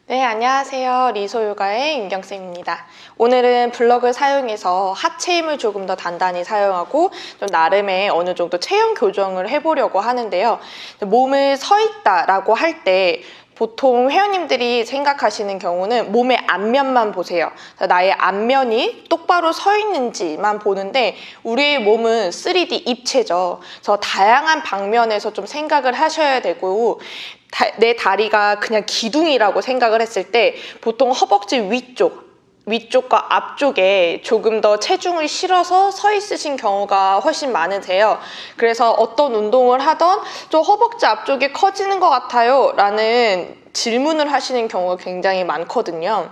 네, 안녕하세요. 리소요가의 윤경쌤입니다. 오늘은 블럭을 사용해서 하체 힘을 조금 더 단단히 사용하고 좀 나름의 어느 정도 체형 교정을 해보려고 하는데요. 몸을 서 있다라고 할 때 보통 회원님들이 생각하시는 경우는 몸의 앞면만 보세요. 나의 앞면이 똑바로 서 있는지만 보는데 우리의 몸은 3D 입체죠. 그래서 다양한 방면에서 좀 생각을 하셔야 되고 내 다리가 그냥 기둥이라고 생각을 했을 때 보통 허벅지 위쪽과 앞쪽에 조금 더 체중을 실어서 서 있으신 경우가 훨씬 많으세요. 그래서 어떤 운동을 하던 저 허벅지 앞쪽이 커지는 것 같아요 라는 질문을 하시는 경우가 굉장히 많거든요.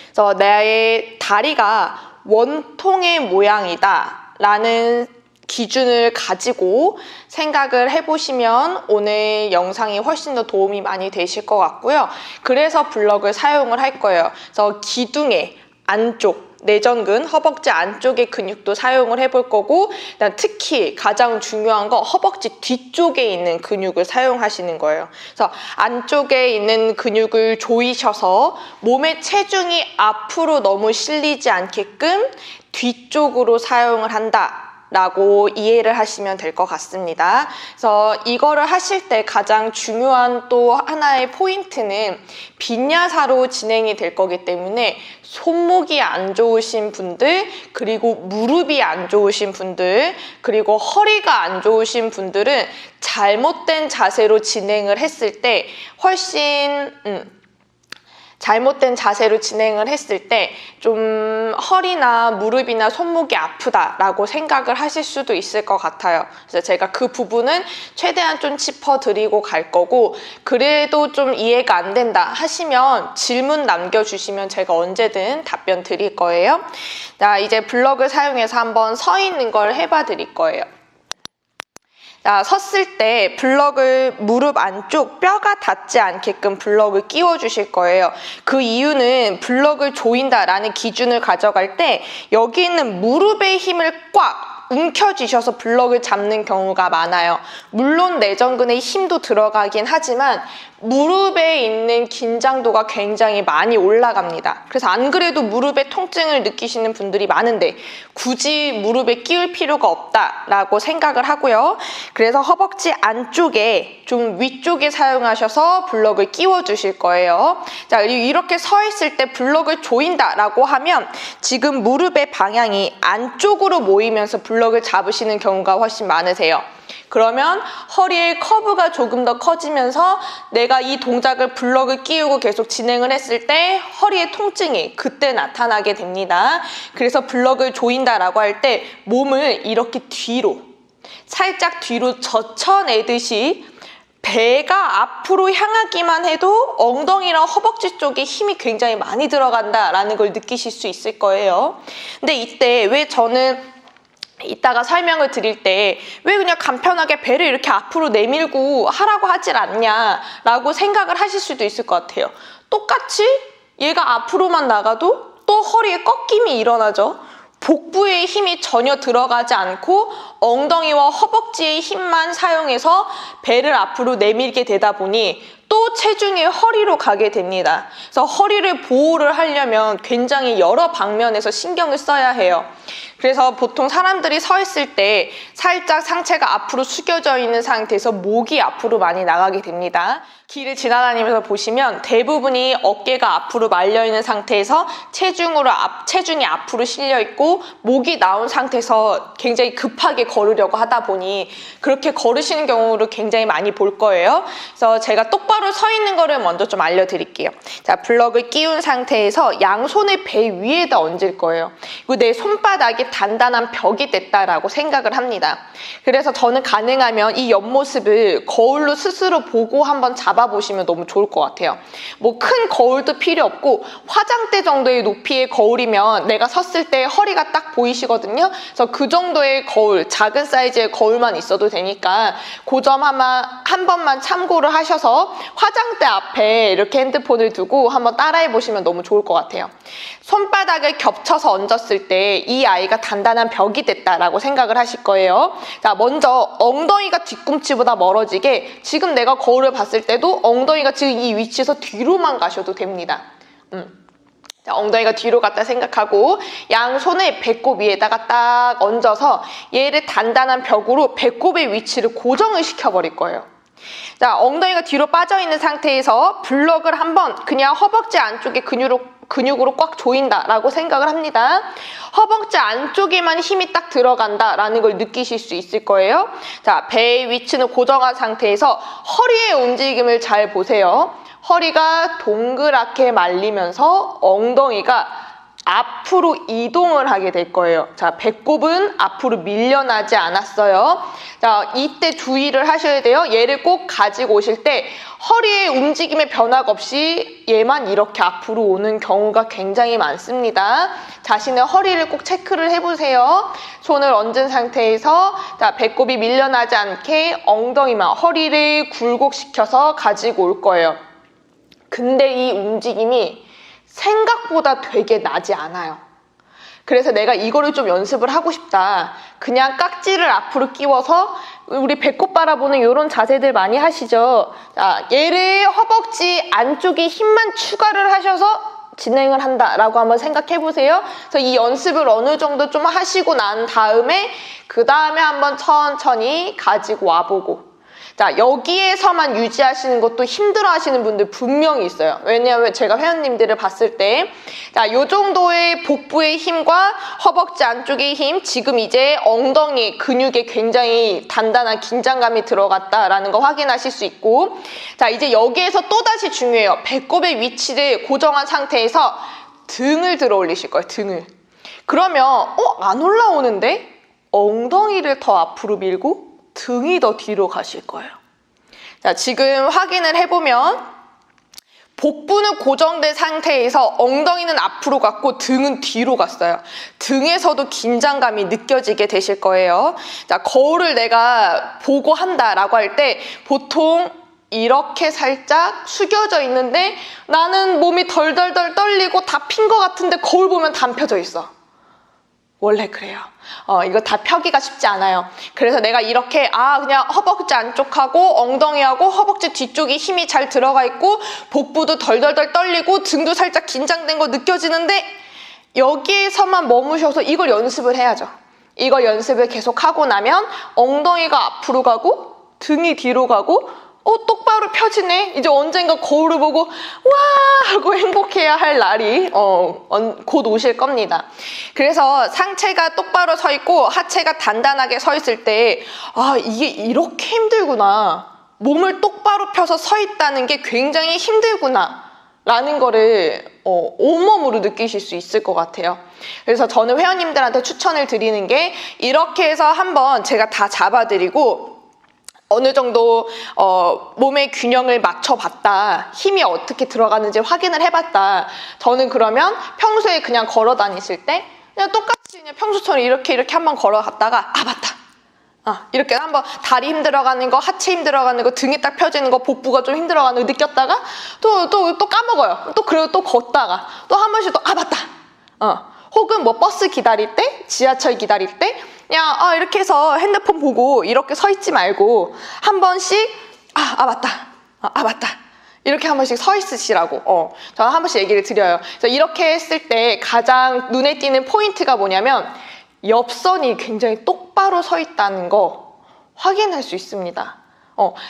그래서 나의 다리가 원통의 모양이다 라는 기준을 가지고 생각을 해보시면 오늘 영상이 훨씬 더 도움이 많이 되실 것 같고요. 그래서 블럭을 사용을 할 거예요. 그래서 기둥의 안쪽, 내전근, 허벅지 안쪽의 근육도 사용을 해볼 거고 특히 가장 중요한 거 허벅지 뒤쪽에 있는 근육을 사용하시는 거예요. 그래서 안쪽에 있는 근육을 조이셔서 몸의 체중이 앞으로 너무 실리지 않게끔 뒤쪽으로 사용을 한다 라고 이해를 하시면 될 것 같습니다. 그래서 이거를 하실 때 가장 중요한 또 하나의 포인트는 빈야사로 진행이 될 거기 때문에 손목이 안 좋으신 분들, 그리고 무릎이 안 좋으신 분들, 그리고 허리가 안 좋으신 분들은 잘못된 자세로 진행을 했을 때 훨씬 잘못된 자세로 진행을 했을 때 좀 허리나 무릎이나 손목이 아프다라고 생각을 하실 수도 있을 것 같아요. 그래서 제가 그 부분은 최대한 좀 짚어드리고 갈 거고 그래도 좀 이해가 안 된다 하시면 질문 남겨주시면 제가 언제든 답변 드릴 거예요. 자, 이제 블럭을 사용해서 한번 서 있는 걸 해봐 드릴 거예요. 자, 섰을 때 블럭을 무릎 안쪽 뼈가 닿지 않게끔 블럭을 끼워 주실 거예요. 그 이유는 블럭을 조인다라는 기준을 가져갈 때 여기 있는 무릎의 힘을 꽉 움켜쥐셔서 블럭을 잡는 경우가 많아요. 물론 내전근의 힘도 들어가긴 하지만 무릎에 있는 긴장도가 굉장히 많이 올라갑니다. 그래서 안 그래도 무릎에 통증을 느끼시는 분들이 많은데 굳이 무릎에 끼울 필요가 없다라고 생각을 하고요. 그래서 허벅지 안쪽에 좀 위쪽에 사용하셔서 블럭을 끼워 주실 거예요. 자, 이렇게 서 있을 때 블럭을 조인다라고 하면 지금 무릎의 방향이 안쪽으로 모이면서 블럭을 잡으시는 경우가 훨씬 많으세요. 그러면 허리의 커브가 조금 더 커지면서 내가 이 동작을 블럭을 끼우고 계속 진행을 했을 때 허리의 통증이 그때 나타나게 됩니다. 그래서 블럭을 조인다라고 할 때 몸을 이렇게 뒤로 살짝 뒤로 젖혀내듯이 배가 앞으로 향하기만 해도 엉덩이랑 허벅지 쪽에 힘이 굉장히 많이 들어간다라는 걸 느끼실 수 있을 거예요. 근데 이때 왜 저는 이따가 설명을 드릴 때 왜 그냥 간편하게 배를 이렇게 앞으로 내밀고 하라고 하질 않냐라고 생각을 하실 수도 있을 것 같아요. 똑같이 얘가 앞으로만 나가도 또 허리에 꺾임이 일어나죠. 복부의 힘이 전혀 들어가지 않고 엉덩이와 허벅지의 힘만 사용해서 배를 앞으로 내밀게 되다 보니 또 체중이 허리로 가게 됩니다. 그래서 허리를 보호를 하려면 굉장히 여러 방면에서 신경을 써야 해요. 그래서 보통 사람들이 서 있을 때 살짝 상체가 앞으로 숙여져 있는 상태에서 목이 앞으로 많이 나가게 됩니다. 길을 지나다니면서 보시면 대부분이 어깨가 앞으로 말려있는 상태에서 체중이 앞으로 실려있고 목이 나온 상태에서 굉장히 급하게 걸으려고 하다 보니 그렇게 걸으시는 경우를 굉장히 많이 볼 거예요. 그래서 제가 똑바로 서 있는 거를 먼저 좀 알려드릴게요. 자, 블럭을 끼운 상태에서 양손을 배 위에다 얹을 거예요. 그리고 내 손바닥이 단단한 벽이 됐다라고 생각을 합니다. 그래서 저는 가능하면 이 옆모습을 거울로 스스로 보고 한번 잡아보시면 너무 좋을 것 같아요. 뭐 큰 거울도 필요 없고 화장대 정도의 높이의 거울이면 내가 섰을 때 허리가 딱 보이시거든요. 그래서 그 정도의 거울, 작은 사이즈의 거울만 있어도 되니까 그 점 한 번만 참고를 하셔서 화장대 앞에 이렇게 핸드폰을 두고 한번 따라해 보시면 너무 좋을 것 같아요. 손바닥을 겹쳐서 얹었을 때 이 아이가 단단한 벽이 됐다라고 생각을 하실 거예요. 자, 먼저 엉덩이가 뒤꿈치보다 멀어지게 지금 내가 거울을 봤을 때도 때도 엉덩이가 지금 이 위치에서 뒤로만 가셔도 됩니다. 자, 엉덩이가 뒤로 갔다 생각하고 양손을 배꼽 위에다가 딱 얹어서 얘를 단단한 벽으로 배꼽의 위치를 고정을 시켜버릴 거예요. 자, 엉덩이가 뒤로 빠져있는 상태에서 블럭을 한번 그냥 허벅지 안쪽에 근육으로 꽉 조인다라고 생각을 합니다. 허벅지 안쪽에만 힘이 딱 들어간다라는 걸 느끼실 수 있을 거예요. 자, 배의 위치는 고정한 상태에서 허리의 움직임을 잘 보세요. 허리가 동그랗게 말리면서 엉덩이가 앞으로 이동을 하게 될 거예요. 자, 배꼽은 앞으로 밀려나지 않았어요. 자, 이때 주의를 하셔야 돼요. 얘를 꼭 가지고 오실 때 허리의 움직임의 변화가 없이 얘만 이렇게 앞으로 오는 경우가 굉장히 많습니다. 자신의 허리를 꼭 체크를 해보세요. 손을 얹은 상태에서 자, 배꼽이 밀려나지 않게 엉덩이만 허리를 굴곡시켜서 가지고 올 거예요. 근데 이 움직임이 생각보다 되게 나지 않아요. 그래서 내가 이거를 좀 연습을 하고 싶다. 그냥 깍지를 앞으로 끼워서 우리 배꼽 바라보는 이런 자세들 많이 하시죠. 자, 얘를 허벅지 안쪽에 힘만 추가를 하셔서 진행을 한다라고 한번 생각해 보세요. 그래서 이 연습을 어느 정도 좀 하시고 난 다음에 그 다음에 한번 천천히 가지고 와보고, 자, 여기에서만 유지하시는 것도 힘들어 하시는 분들 분명히 있어요. 왜냐하면 제가 회원님들을 봤을 때, 자, 요 정도의 복부의 힘과 허벅지 안쪽의 힘, 지금 이제 엉덩이 근육에 굉장히 단단한 긴장감이 들어갔다라는 거 확인하실 수 있고, 자, 이제 여기에서 또다시 중요해요. 배꼽의 위치를 고정한 상태에서 등을 들어 올리실 거예요, 등을. 그러면, 안 올라오는데? 엉덩이를 더 앞으로 밀고, 등이 더 뒤로 가실 거예요. 자, 지금 확인을 해보면 복부는 고정된 상태에서 엉덩이는 앞으로 갔고 등은 뒤로 갔어요. 등에서도 긴장감이 느껴지게 되실 거예요. 자, 거울을 내가 보고 한다라고 할 때 보통 이렇게 살짝 숙여져 있는데 나는 몸이 덜덜덜 떨리고 다 핀 것 같은데 거울 보면 다 펴져 있어. 원래 그래요. 이거 다 펴기가 쉽지 않아요. 그래서 내가 이렇게 그냥 허벅지 안쪽하고 엉덩이하고 허벅지 뒤쪽이 힘이 잘 들어가 있고 복부도 덜덜덜 떨리고 등도 살짝 긴장된 거 느껴지는데 여기에서만 머무셔서 이걸 연습을 해야죠. 이거 연습을 계속 하고 나면 엉덩이가 앞으로 가고 등이 뒤로 가고 똑바로 펴지네. 이제 언젠가 거울을 보고 와 하고 행복해야 할 날이 곧 오실 겁니다. 그래서 상체가 똑바로 서 있고 하체가 단단하게 서 있을 때 이게 이렇게 힘들구나. 몸을 똑바로 펴서 서 있다는 게 굉장히 힘들구나 라는 거를 온몸으로 느끼실 수 있을 것 같아요. 그래서 저는 회원님들한테 추천을 드리는 게 이렇게 해서 한번 제가 다 잡아드리고 어느 정도 몸의 균형을 맞춰봤다. 힘이 어떻게 들어가는지 확인을 해봤다. 저는 그러면 평소에 그냥 걸어 다니실 때 그냥 똑같이 그냥 평소처럼 이렇게 한번 걸어갔다가 맞다. 이렇게 한번 다리 힘들어가는 거, 하체 힘들어가는 거, 등이 딱 펴지는 거, 복부가 좀 힘들어가는 거 느꼈다가 또 까먹어요. 그리고 또 걷다가 또 한 번씩 또 맞다. 혹은 뭐 버스 기다릴 때, 지하철 기다릴 때 그냥 이렇게 해서 핸드폰 보고 이렇게 서 있지 말고 한 번씩 맞다. 맞다. 이렇게 한 번씩 서 있으시라고 저는 한 번씩 얘기를 드려요. 그래서 이렇게 했을 때 가장 눈에 띄는 포인트가 뭐냐면 옆선이 굉장히 똑바로 서 있다는 거 확인할 수 있습니다.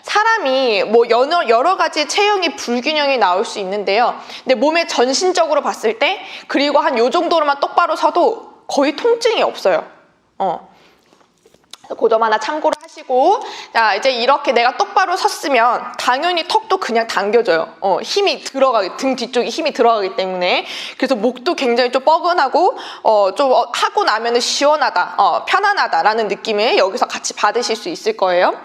사람이 뭐 여러 가지 체형이 불균형이 나올 수 있는데요. 근데 몸에 전신적으로 봤을 때 그리고 한 요 정도로만 똑바로 서도 거의 통증이 없어요. 그 점 하나 참고를 하시고, 자, 이제 이렇게 내가 똑바로 섰으면 당연히 턱도 그냥 당겨져요. 힘이 들어가기, 등 뒤쪽에 힘이 들어가기 때문에. 그래서 목도 굉장히 좀 뻐근하고, 좀 하고 나면은 시원하다, 편안하다라는 느낌을 여기서 같이 받으실 수 있을 거예요.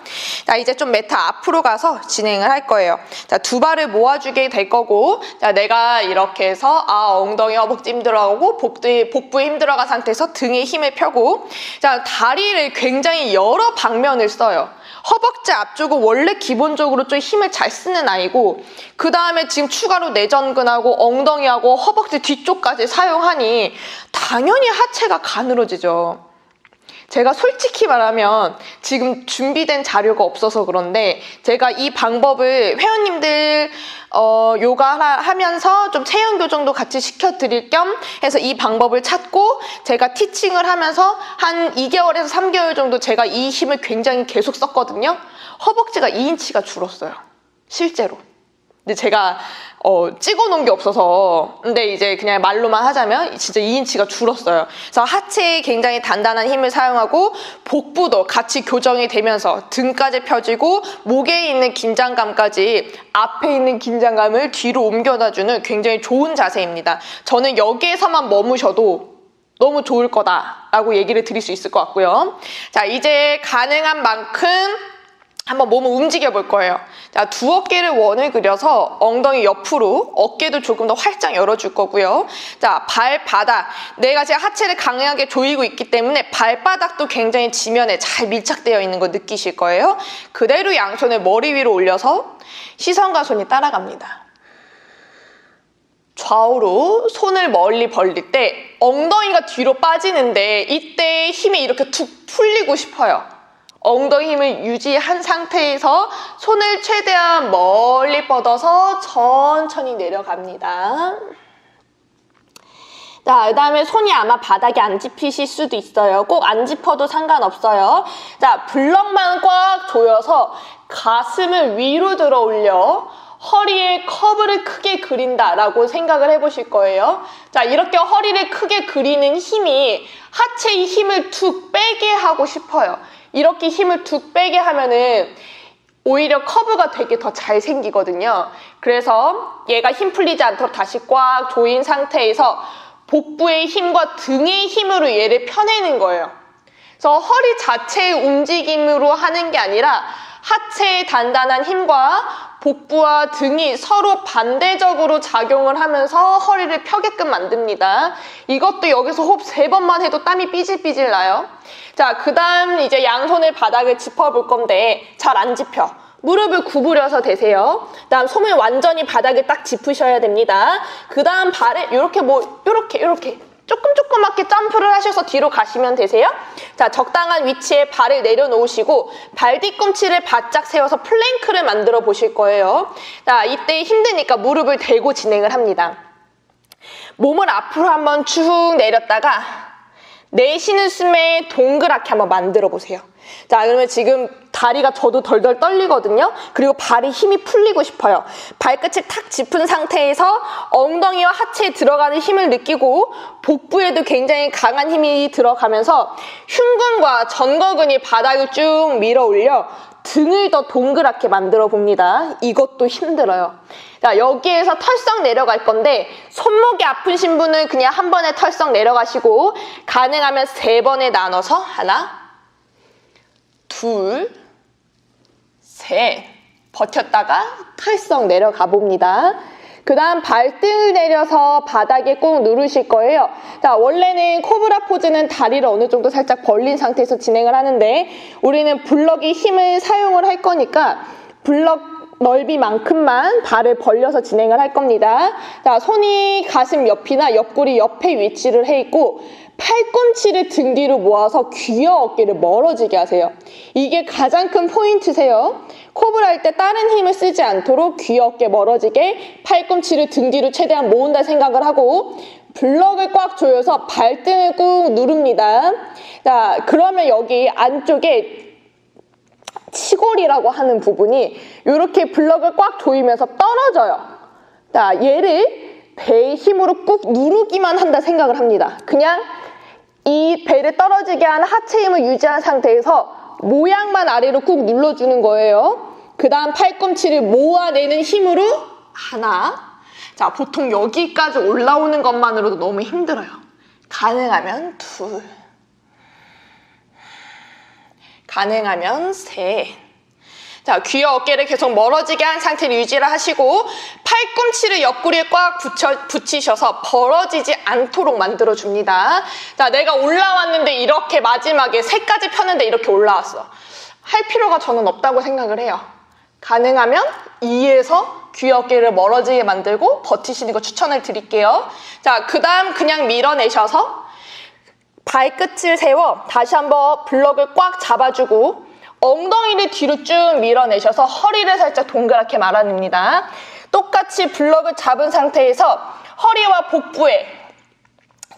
자, 이제 좀 메타 앞으로 가서 진행을 할 거예요. 자, 두 발을 모아주게 될 거고, 자, 내가 이렇게 해서, 엉덩이, 허벅지 힘들어가고, 복부에 힘들어간 상태에서 등에 힘을 펴고, 자, 다리를 굉장히 여러 방면을 써요. 허벅지 앞쪽은 원래 기본적으로 좀 힘을 잘 쓰는 아이고 그 다음에 지금 추가로 내전근하고 엉덩이하고 허벅지 뒤쪽까지 사용하니 당연히 하체가 가늘어지죠. 제가 솔직히 말하면 지금 준비된 자료가 없어서 그런데 제가 이 방법을 회원님들 요가 하면서 좀 체형 교정도 같이 시켜드릴 겸 해서 이 방법을 찾고 제가 티칭을 하면서 한 2개월에서 3개월 정도 제가 이 힘을 굉장히 계속 썼거든요. 허벅지가 2인치가 줄었어요. 실제로. 근데 제가 찍어 놓은 게 없어서 근데 이제 그냥 말로만 하자면 진짜 2인치가 줄었어요. 그래서 하체에 굉장히 단단한 힘을 사용하고 복부도 같이 교정이 되면서 등까지 펴지고 목에 있는 긴장감까지 앞에 있는 긴장감을 뒤로 옮겨다주는 굉장히 좋은 자세입니다. 저는 여기에서만 머무셔도 너무 좋을 거다라고 얘기를 드릴 수 있을 것 같고요. 자, 이제 가능한 만큼 한번 몸을 움직여 볼 거예요. 자, 두 어깨를 원을 그려서 엉덩이 옆으로 어깨도 조금 더 활짝 열어줄 거고요. 자, 발바닥. 내가 제 하체를 강하게 조이고 있기 때문에 발바닥도 굉장히 지면에 잘 밀착되어 있는 거 느끼실 거예요. 그대로 양손을 머리 위로 올려서 시선과 손이 따라갑니다. 좌우로 손을 멀리 벌릴 때 엉덩이가 뒤로 빠지는데 이때 힘이 이렇게 툭 풀리고 싶어요. 엉덩이 힘을 유지한 상태에서 손을 최대한 멀리 뻗어서 천천히 내려갑니다. 자, 그 다음에 손이 아마 바닥에 안 짚히실 수도 있어요. 꼭 안 짚어도 상관없어요. 자, 블럭만 꽉 조여서 가슴을 위로 들어 올려 허리에 커브를 크게 그린다라고 생각을 해보실 거예요. 자, 이렇게 허리를 크게 그리는 힘이 하체의 힘을 툭 빼게 하고 싶어요. 이렇게 힘을 툭 빼게 하면은 오히려 커브가 되게 더 잘 생기거든요. 그래서 얘가 힘 풀리지 않도록 다시 꽉 조인 상태에서 복부의 힘과 등의 힘으로 얘를 펴내는 거예요. 그래서 허리 자체의 움직임으로 하는 게 아니라 하체의 단단한 힘과 복부와 등이 서로 반대적으로 작용을 하면서 허리를 펴게끔 만듭니다. 이것도 여기서 호흡 3번만 해도 땀이 삐질삐질 나요. 자, 그 다음 이제 양손을 바닥을 짚어볼 건데 잘 안 짚혀. 무릎을 구부려서 대세요. 그 다음 손을 완전히 바닥에 딱 짚으셔야 됩니다. 그 다음 발에 요렇게 조그맣게 점프를 하셔서 뒤로 가시면 되세요. 자, 적당한 위치에 발을 내려놓으시고 발 뒤꿈치를 바짝 세워서 플랭크를 만들어 보실 거예요. 자, 이때 힘드니까 무릎을 대고 진행을 합니다. 몸을 앞으로 한번 쭉 내렸다가 내쉬는 숨에 동그랗게 한번 만들어 보세요. 자, 그러면 지금 다리가 저도 덜덜 떨리거든요. 그리고 발이 힘이 풀리고 싶어요. 발끝을 탁 짚은 상태에서 엉덩이와 하체에 들어가는 힘을 느끼고 복부에도 굉장히 강한 힘이 들어가면서 흉근과 전거근이 바닥을 쭉 밀어 올려 등을 더 동그랗게 만들어 봅니다. 이것도 힘들어요. 자, 여기에서 털썩 내려갈 건데 손목이 아프신 분은 그냥 한 번에 털썩 내려가시고 가능하면 3번에 나눠서 하나, 둘, 셋 버텼다가 털썩 내려가 봅니다. 그 다음 발등을 내려서 바닥에 꾹 누르실 거예요. 자, 원래는 코브라 포즈는 다리를 어느 정도 살짝 벌린 상태에서 진행을 하는데 우리는 블럭이 힘을 사용을 할 거니까 블럭 넓이만큼만 발을 벌려서 진행을 할 겁니다. 자, 손이 가슴 옆이나 옆구리 옆에 위치를 해 있고 팔꿈치를 등 뒤로 모아서 귀와 어깨를 멀어지게 하세요. 이게 가장 큰 포인트세요. 코브라 할 때 다른 힘을 쓰지 않도록 귀와 어깨 멀어지게 팔꿈치를 등 뒤로 최대한 모은다 생각을 하고 블럭을 꽉 조여서 발등을 꾹 누릅니다. 자, 그러면 여기 안쪽에 치골이라고 하는 부분이 이렇게 블럭을 꽉 조이면서 떨어져요. 자, 얘를 배의 힘으로 꾹 누르기만 한다 생각을 합니다. 그냥 이 배를 떨어지게 하는 하체 힘을 유지한 상태에서 모양만 아래로 꾹 눌러주는 거예요. 그 다음 팔꿈치를 모아내는 힘으로 하나. 자, 보통 여기까지 올라오는 것만으로도 너무 힘들어요. 가능하면 둘. 가능하면 셋. 자, 귀와 어깨를 계속 멀어지게 한 상태를 유지를 하시고 팔꿈치를 옆구리에 꽉 붙이셔서 벌어지지 않도록 만들어줍니다. 자, 내가 올라왔는데 이렇게 마지막에 3까지 펴는데 이렇게 올라왔어. 할 필요가 저는 없다고 생각을 해요. 가능하면 2에서 귀 어깨를 멀어지게 만들고 버티시는 거 추천을 드릴게요. 자, 그 다음 그냥 밀어내셔서 발끝을 세워 다시 한번 블럭을 꽉 잡아주고 엉덩이를 뒤로 쭉 밀어내셔서 허리를 살짝 동그랗게 말아냅니다. 똑같이 블럭을 잡은 상태에서 허리와 복부에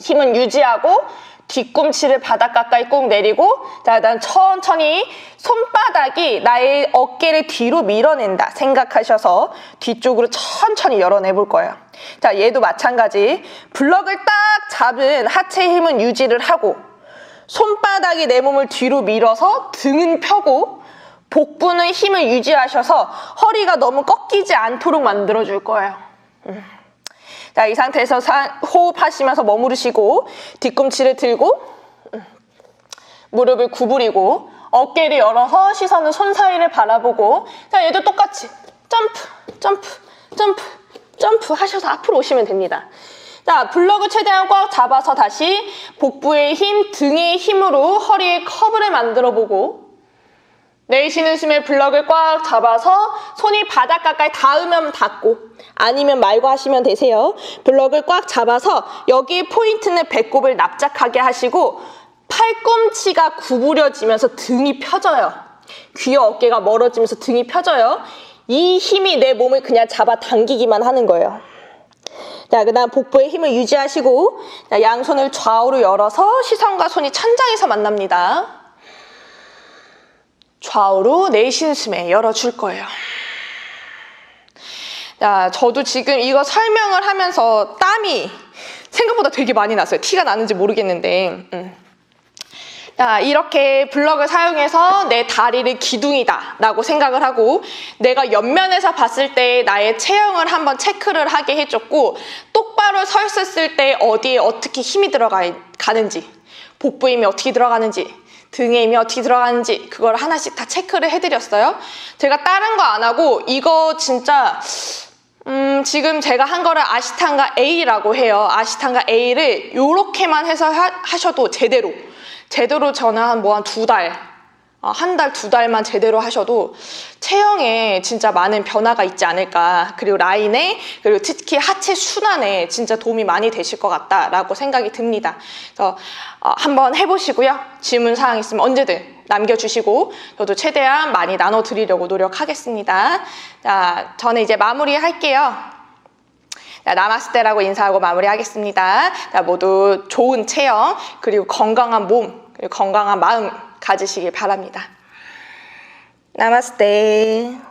힘은 유지하고 뒤꿈치를 바닥 가까이 꾹 내리고, 자, 일단 천천히 손바닥이 나의 어깨를 뒤로 밀어낸다 생각하셔서 뒤쪽으로 천천히 열어내볼 거예요. 자, 얘도 마찬가지. 블럭을 딱 잡은 하체 힘은 유지를 하고 손바닥이 내 몸을 뒤로 밀어서 등은 펴고 복부는 힘을 유지하셔서 허리가 너무 꺾이지 않도록 만들어줄 거예요. 자, 이 상태에서 호흡하시면서 머무르시고 뒤꿈치를 들고 무릎을 구부리고 어깨를 열어서 시선은 손 사이를 바라보고, 자, 얘도 똑같이 점프, 점프, 점프, 점프 하셔서 앞으로 오시면 됩니다. 자, 블럭을 최대한 꽉 잡아서 다시 복부의 힘, 등의 힘으로 허리에 커브를 만들어 보고, 내쉬는 숨에 블럭을 꽉 잡아서 손이 바닥 가까이 닿으면 닿고 아니면 말고 하시면 되세요. 블럭을 꽉 잡아서 여기 포인트는 배꼽을 납작하게 하시고 팔꿈치가 구부려지면서 등이 펴져요. 귀와 어깨가 멀어지면서 등이 펴져요. 이 힘이 내 몸을 그냥 잡아당기기만 하는 거예요. 자, 그 다음 복부의 힘을 유지하시고, 자, 양손을 좌우로 열어서 시선과 손이 천장에서 만납니다. 좌우로 내쉬는 숨에 열어줄 거예요. 자, 저도 지금 이거 설명을 하면서 땀이 생각보다 되게 많이 났어요. 티가 나는지 모르겠는데. 자, 이렇게 블럭을 사용해서 내 다리를 기둥이다 라고 생각을 하고, 내가 옆면에서 봤을 때 나의 체형을 한번 체크를 하게 해줬고, 똑바로 서 있었을 때 어디에 어떻게 힘이 들어가는지, 복부 힘이 어떻게 들어가는지, 등에 힘이 어떻게 들어가는지 그걸 하나씩 다 체크를 해드렸어요. 제가 다른 거 안 하고 이거 진짜 지금 제가 한 거를 아시탄가 A라고 해요. 아시탄가 A를 요렇게만 해서 하셔도 제대로 저는 한 2달, 한 달, 2달만 제대로 하셔도 체형에 진짜 많은 변화가 있지 않을까. 그리고 라인에, 그리고 특히 하체 순환에 진짜 도움이 많이 되실 것 같다라고 생각이 듭니다. 그래서 한번 해보시고요. 질문사항 있으면 언제든 남겨주시고 저도 최대한 많이 나눠드리려고 노력하겠습니다. 자, 저는 이제 마무리할게요. 자, 나마스테라고 인사하고 마무리하겠습니다. 자, 모두 좋은 체형, 그리고 건강한 몸, 그리고 건강한 마음 가지시길 바랍니다. 나마스테.